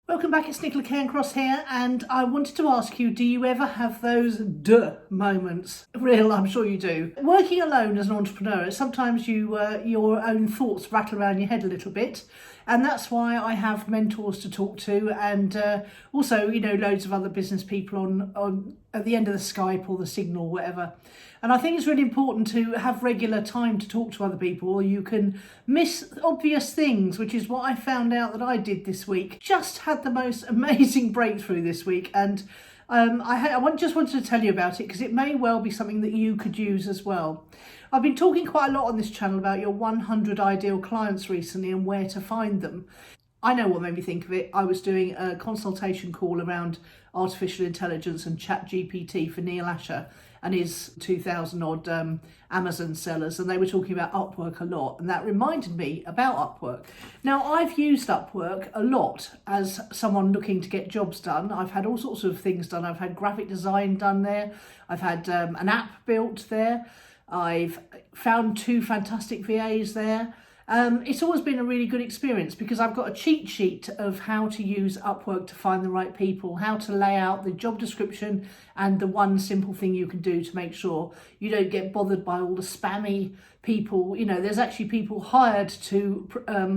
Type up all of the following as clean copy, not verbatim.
Welcome back, it's Nicola Cairncross here, and I wanted to ask you, do you ever have those duh moments? Real, I'm sure you do. Working alone as an entrepreneur, sometimes your own thoughts rattle around your head a little bit, and that's why I have mentors to talk to, and also, loads of other business people on at the end of the Skype or the Signal, whatever. And I think it's really important to have regular time to talk to other people, or you can miss obvious things, which is what I found out that I did this week. Just had the most amazing breakthrough this week, and I just wanted to tell you about it because it may well be something that you could use as well. I've been talking quite a lot on this channel about your 100 ideal clients recently and where to find them. I know what made me think of it. I was doing a consultation call around artificial intelligence and ChatGPT for Neil Asher and his 2,000 odd Amazon sellers, and they were talking about Upwork a lot, and that reminded me about Upwork. Now, I've used Upwork a lot as someone looking to get jobs done. I've had all sorts of things done. I've had graphic design done there. I've had an app built there. I've found 2 fantastic VAs there. It's always been a really good experience because I've got a cheat sheet of how to use Upwork to find the right people, how to lay out the job description, and the one simple thing you can do to make sure you don't get bothered by all the spammy people. There's actually people hired to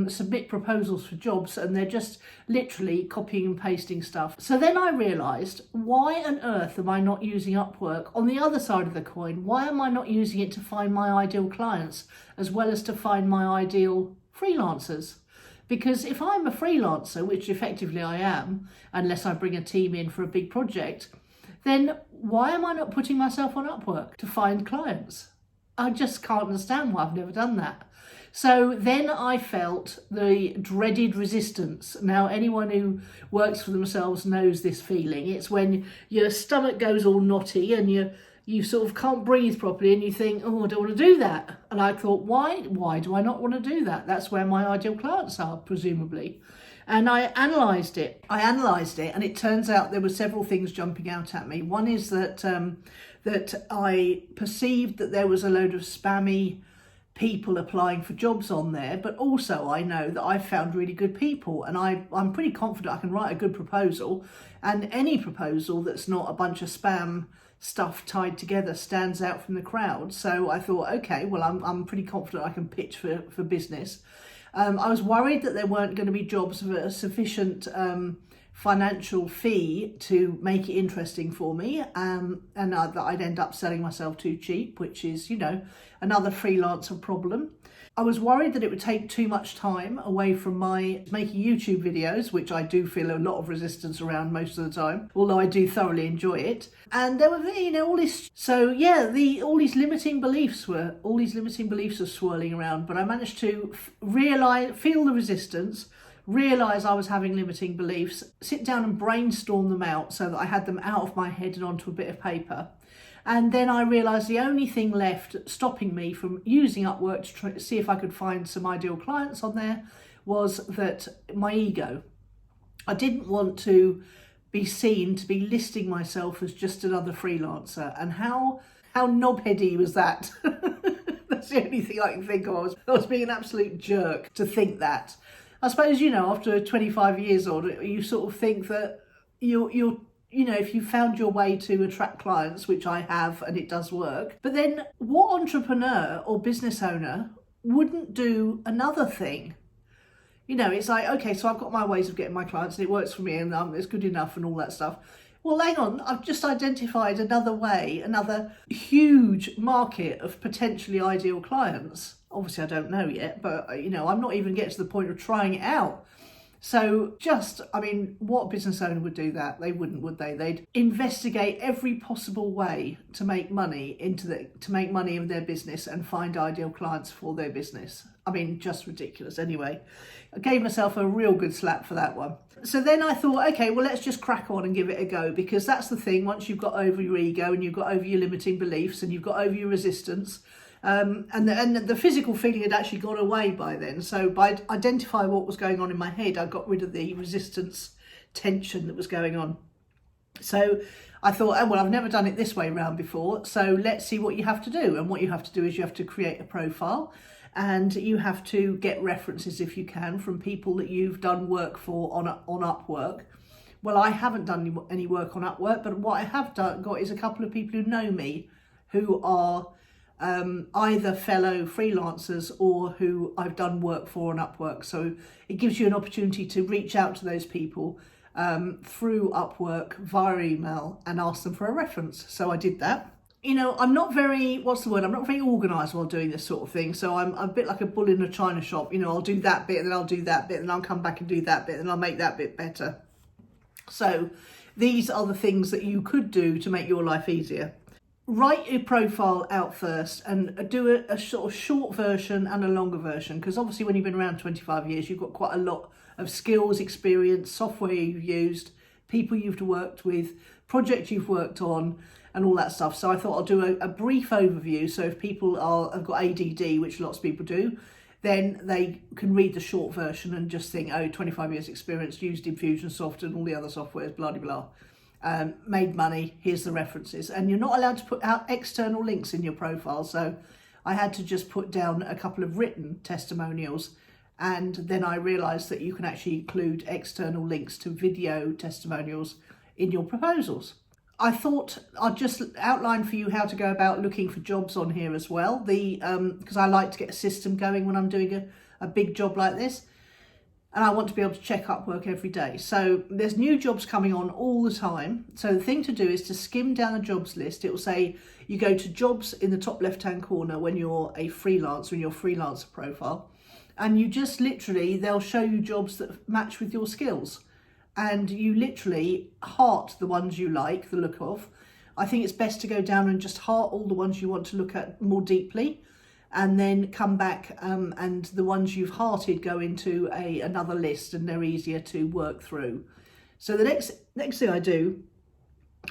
submit proposals for jobs, and they're just literally copying and pasting stuff. So then I realised, why on earth am I not using Upwork on the other side of the coin? Why am I not using it to find my ideal clients as well as to find my ideal freelancers? Because if I'm a freelancer, which effectively I am, unless I bring a team in for a big project, then why am I not putting myself on Upwork to find clients? I just can't understand why I've never done that. So then I felt the dreaded resistance. Now, anyone who works for themselves knows this feeling. It's when your stomach goes all knotty and you sort of can't breathe properly and you think, oh, I don't want to do that. And I thought, why do I not want to do that? That's where my ideal clients are, presumably. And I analysed it. And it turns out there were several things jumping out at me. One is that I perceived that there was a load of spammy people applying for jobs on there, but also I know that I've found really good people, and I'm pretty confident I can write a good proposal, and any proposal that's not a bunch of spam stuff tied together stands out from the crowd. So I thought, okay, well, I'm pretty confident I can pitch for business. I was worried that there weren't going to be jobs of a sufficient financial fee to make it interesting for me, and that I'd end up selling myself too cheap, which is, another freelancer problem. I was worried that it would take too much time away from my making YouTube videos, which I do feel a lot of resistance around most of the time, although I do thoroughly enjoy it. And there were, all this. So yeah, all these limiting beliefs were swirling around. But I managed to feel the resistance, realise I was having limiting beliefs, sit down and brainstorm them out so that I had them out of my head and onto a bit of paper. And then I realised the only thing left stopping me from using Upwork to try to see if I could find some ideal clients on there was that my ego. I didn't want to be seen to be listing myself as just another freelancer. And how knobheady was that? That's the only thing I can think of. I was being an absolute jerk to think that. I suppose, after 25 years old, you sort of think that you're if you found your way to attract clients, which I have, and it does work, but then what entrepreneur or business owner wouldn't do another thing? It's like, okay, so I've got my ways of getting my clients and it works for me and it's good enough and all that stuff. Well, hang on, I've just identified another way, another huge market of potentially ideal clients. Obviously, I don't know yet, but, I'm not even getting to the point of trying it out. So what business owner would do that? They wouldn't, would they? They'd investigate every possible way to make money to make money in their business and find ideal clients for their business. Just ridiculous. Anyway, I gave myself a real good slap for that one. So then I thought, okay, well, let's just crack on and give it a go, because that's the thing. Once you've got over your ego and you've got over your limiting beliefs and you've got over your resistance, and the physical feeling had actually gone away by then. So by identifying what was going on in my head, I got rid of the resistance tension that was going on. So I thought, oh, well, I've never done it this way round before, so let's see what you have to do. And what you have to do is you have to create a profile. and you have to get references if you can from people that you've done work for on Upwork. Well, I haven't done any work on Upwork, but what I have got is a couple of people who know me, who are either fellow freelancers or who I've done work for on Upwork. So it gives you an opportunity to reach out to those people through Upwork via email and ask them for a reference. So I did that. You know, I'm not very, I'm not very organised while doing this sort of thing. So I'm a bit like a bull in a china shop. You know, I'll do that bit and then I'll do that bit and I'll come back and do that bit and I'll make that bit better. So these are the things that you could do to make your life easier. Write your profile out first and do a sort of short version and a longer version, because obviously when you've been around 25 years, you've got quite a lot of skills, experience, software you've used, people you've worked with, projects you've worked on, and all that stuff. So I thought I'll do a brief overview. So if people have got ADD, which lots of people do, then they can read the short version and just think, oh, 25 years experience, used Infusionsoft and all the other softwares, blah, blah, blah. Made money, here's the references. And you're not allowed to put out external links in your profile. So I had to just put down a couple of written testimonials. And then I realised that you can actually include external links to video testimonials in your proposals. I thought I'd just outline for you how to go about looking for jobs on here as well. Because I like to get a system going when I'm doing a big job like this. And I want to be able to check Upwork every day. So there's new jobs coming on all the time. So the thing to do is to skim down the jobs list. It will say you go to jobs in the top left-hand corner when you're a freelancer in your freelancer profile. And you just literally, they'll show you jobs that match with your skills. And you literally heart the ones you like the look of. I think it's best to go down and just heart all the ones you want to look at more deeply, and then come back and the ones you've hearted go into another list, and they're easier to work through. So the next thing I do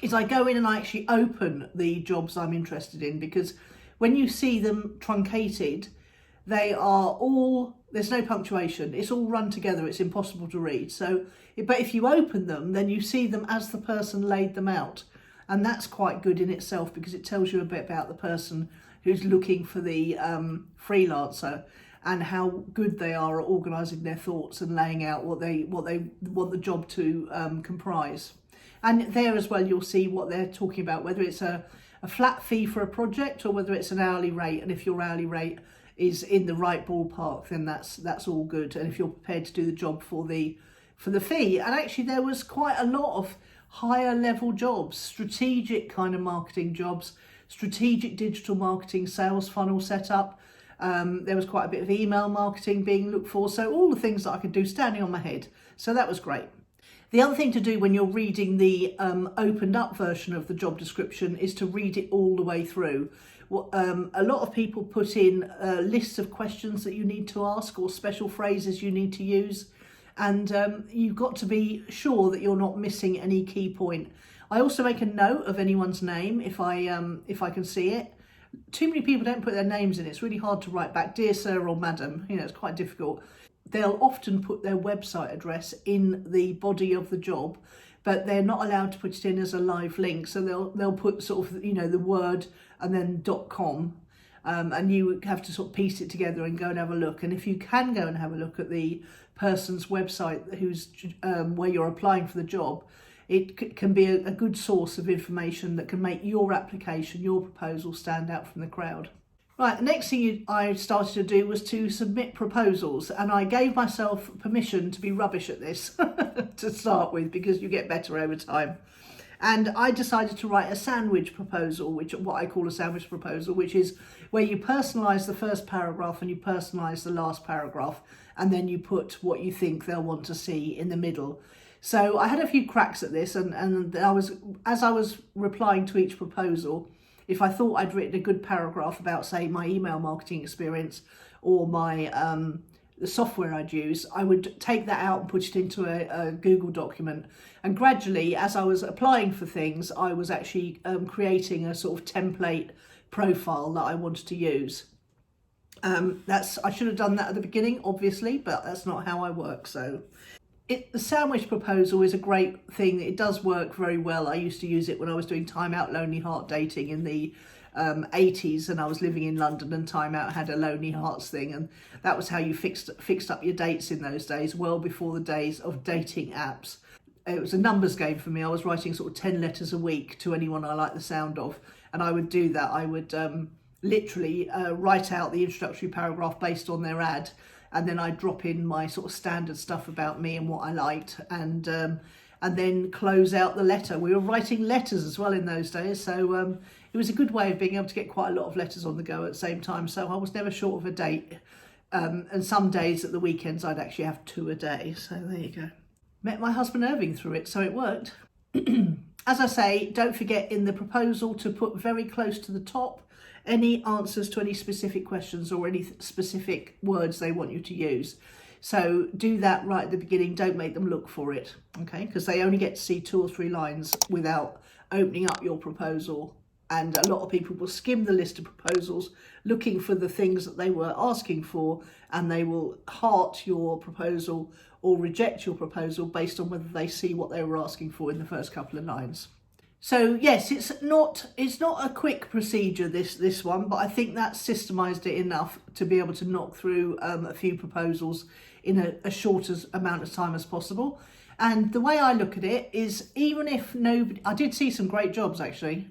is I go in and I actually open the jobs I'm interested in, because when you see them truncated, they are all, there's no punctuation, it's all run together, it's impossible to read. So, but if you open them, then you see them as the person laid them out. And that's quite good in itself, because it tells you a bit about the person who's looking for the freelancer and how good they are at organising their thoughts and laying out what they want the job to comprise. And there as well, you'll see what they're talking about, whether it's a flat fee for a project or whether it's an hourly rate. And if your hourly rate is in the right ballpark, then that's all good. And if you're prepared to do the job for the fee. And actually there was quite a lot of higher level jobs, strategic kind of marketing jobs, strategic digital marketing, sales funnel setup. There was quite a bit of email marketing being looked for. So all the things that I could do standing on my head. So that was great. The other thing to do when you're reading the opened up version of the job description is to read it all the way through. A lot of people put in lists of questions that you need to ask or special phrases you need to use. And you've got to be sure that you're not missing any key point. I also make a note of anyone's name if I can see it. Too many people don't put their names in. It's really hard to write back, dear sir or madam. You know, it's quite difficult. They'll often put their website address in the body of the job, but they're not allowed to put it in as a live link. So they'll put sort of, you know, the word and then .com. And you have to sort of piece it together and go and have a look. And if you can go and have a look at the person's website who's where you're applying for the job, it can be a good source of information that can make your application, your proposal stand out from the crowd. Right, the next thing I started to do was to submit proposals, and I gave myself permission to be rubbish at this to start with, because you get better over time. And I decided to write a sandwich proposal, what I call a sandwich proposal, which is where you personalise the first paragraph and you personalise the last paragraph, and then you put what you think they'll want to see in the middle. So I had a few cracks at this, and as I was replying to each proposal, if I thought I'd written a good paragraph about, say, my email marketing experience or my the software I'd use, I would take that out and put it into a Google document. And gradually, as I was applying for things, I was actually creating a sort of template profile that I wanted to use. I should have done that at the beginning, obviously, but that's not how I work. So the sandwich proposal is a great thing. It does work very well. I used to use it when I was doing Time Out Lonely Heart Dating in the 80s, and I was living in London, and Time Out had a Lonely Hearts thing, and that was how you fixed up your dates in those days, well before the days of dating apps. It was a numbers game for me. I was writing sort of 10 letters a week to anyone I liked the sound of, and I would do that. I would literally write out the introductory paragraph based on their ad, and then I'd drop in my sort of standard stuff about me and what I liked, and then close out the letter. We were writing letters as well in those days, so it was a good way of being able to get quite a lot of letters on the go at the same time. So I was never short of a date, and some days at the weekends I'd actually have 2 a day. So there you go. Met my husband Irving through it, so it worked. As I say, don't forget in the proposal to put very close to the top any answers to any specific questions or any specific words they want you to use. So do that right at the beginning. Don't make them look for it, okay? Because they only get to see 2 or 3 lines without opening up your proposal. And a lot of people will skim the list of proposals looking for the things that they were asking for, and they will heart your proposal or reject your proposal based on whether they see what they were asking for in the first couple of lines. So yes, it's not a quick procedure, this one, but I think that's systemised it enough to be able to knock through a few proposals in a short amount of time as possible. And the way I look at it is, even if nobody, I did see some great jobs actually.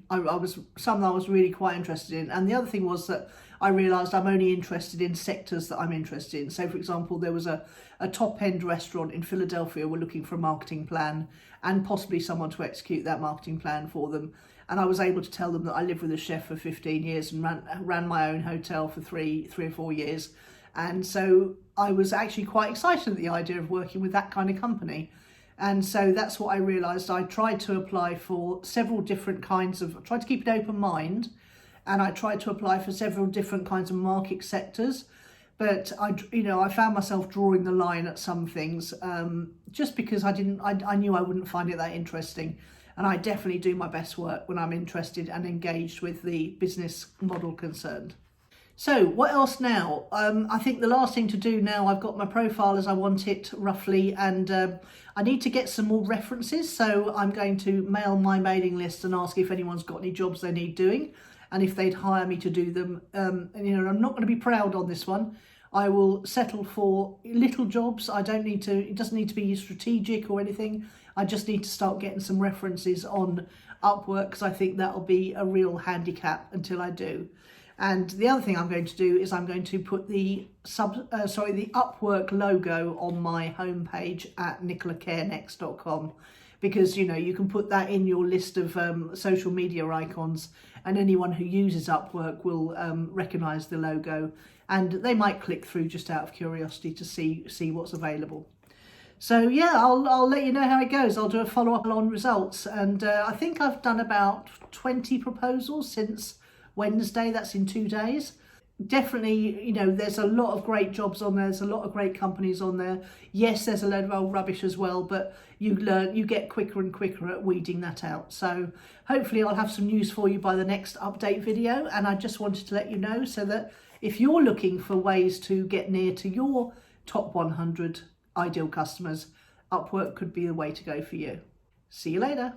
Some that I was really quite interested in, and the other thing was that I realised I'm only interested in sectors that I'm interested in. So for example, there was a top-end restaurant in Philadelphia were looking for a marketing plan and possibly someone to execute that marketing plan for them. And I was able to tell them that I lived with a chef for 15 years and ran my own hotel for three or 4 years. And so I was actually quite excited at the idea of working with that kind of company. And so that's what I realised. I tried to apply for several different kinds of, I tried to keep an open mind, and I tried to apply for several different kinds of market sectors. But I found myself drawing the line at some things just because I knew I wouldn't find it that interesting. And I definitely do my best work when I'm interested and engaged with the business model concerned. So what else now? I think the last thing to do now, I've got my profile as I want it roughly, and I need to get some more references. So I'm going to mail my mailing list and ask if anyone's got any jobs they need doing, and if they'd hire me to do them. And I'm not going to be proud on this one. I will settle for little jobs. It doesn't need to be strategic or anything. I just need to start getting some references on Upwork, because I think that'll be a real handicap until I do. And the other thing I'm going to do is I'm going to put the Upwork logo on my homepage at nicolacairncross.com, because you can put that in your list of social media icons, and anyone who uses Upwork will recognise the logo, and they might click through just out of curiosity to see what's available. So yeah, I'll let you know how it goes. I'll do a follow-up on results, and I think I've done about 20 proposals since Wednesday. That's in 2 days. Definitely, there's a lot of great jobs on there. There's a lot of great companies on there. Yes, there's a load of old rubbish as well, but you get quicker and quicker at weeding that out. So hopefully I'll have some news for you by the next update video. And I just wanted to let you know, so that if you're looking for ways to get near to your top 100 ideal customers, Upwork could be the way to go for you. See you later.